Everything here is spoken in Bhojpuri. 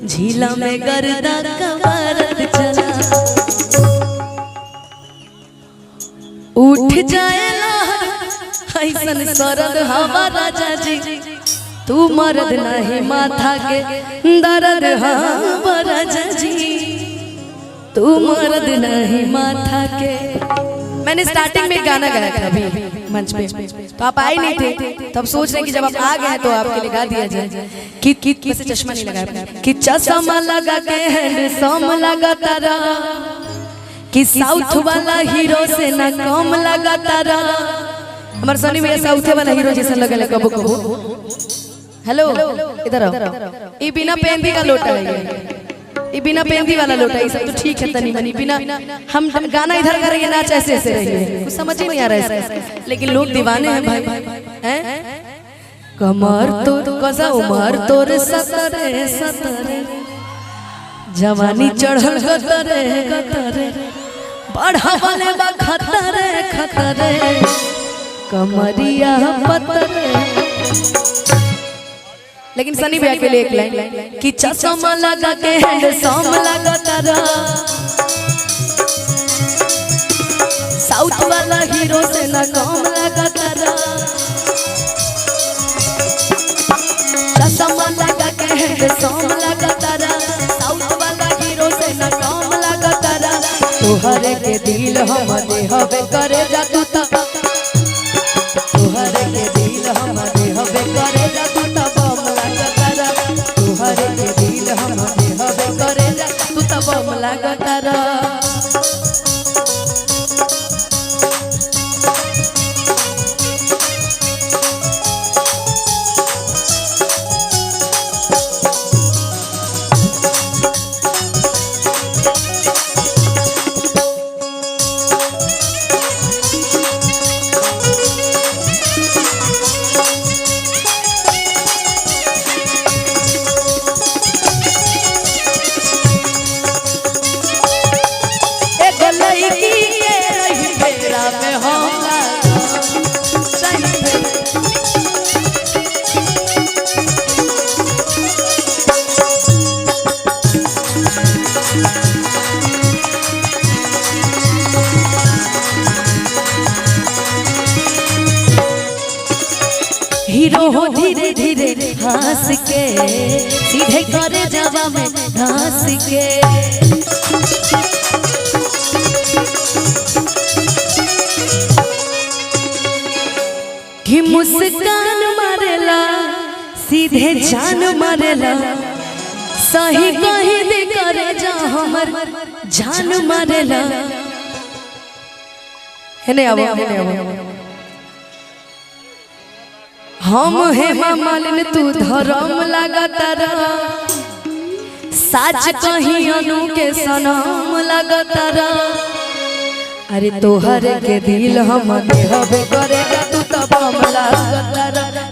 झीला में गर्दा कवारत चला उठ जाएला ऐसन सरद हवा राजा जी तू मर्द नहीं माथा के दर्द हवा राजा जी तू मर्द नहीं माथा के। मैंने स्टार्टिंग में गाना गाया था अभी मंच पे तो आप आए नहीं थे तो अब सोच रहे हैं कि जब आप आ गए तो आपके लिए गा दिया जाए कि वैसे चश्मा नहीं लगाया कि चश्मा लगा के हैंडसम लगा तारा कि साउथ वाला हीरो से ना कम लगा तारा। हमारे सनी भैया साउथ वाला हीरो जैसा लगे कबो कबो। हेलो इधर आओ। ये बिना पेंदी का लोटा है ये बिना पेंदी वाला लोटा है सब तो ठीक है तनी मनी बिना हम गाना इधर करेंगे नाच ऐसे ऐसे रहेंगे कुछ समझ ही नहीं आ रहा है लेकिन लोग दीवाने हैं भाई हैं कमर तो कसा उमर तोर सतरे सतरे जवानी चढ़ल गतरे गतरे बढ़ावले बा खतरे खतरे कमरिया पतरे। लेकिन सनी भैया के लिए एक लाइन कि चश्मा लगा के हैंडसम लगा तारा साउथ वाला हीरो से ना कम लगा तारा चश्मा लगा के हैंडसम लगा तारा साउथ वाला हीरो से ना कम लगा तारा तोहरे के दिल हम देहबे करे जा तू तोहरे के दिल हम देहबे करे जा तू तोहरे के दिल हम देहबे करे जा तू तब बम लागतारा। हीरो हो धीरे धीरे हंस के सीधे करे जवा में हंस के कि मुस्कान मारेला सीधे जान मारेला सही कहीं दे करे जा हमर जान मारेला। हेने आवो हेने आवो हम हेमा मालिन तू धर्म लगा तारा साच कहीं अनु के सनम लगा तारा अरे तोहरे के दिल हम देहबे करे तू तब बम लगा तारा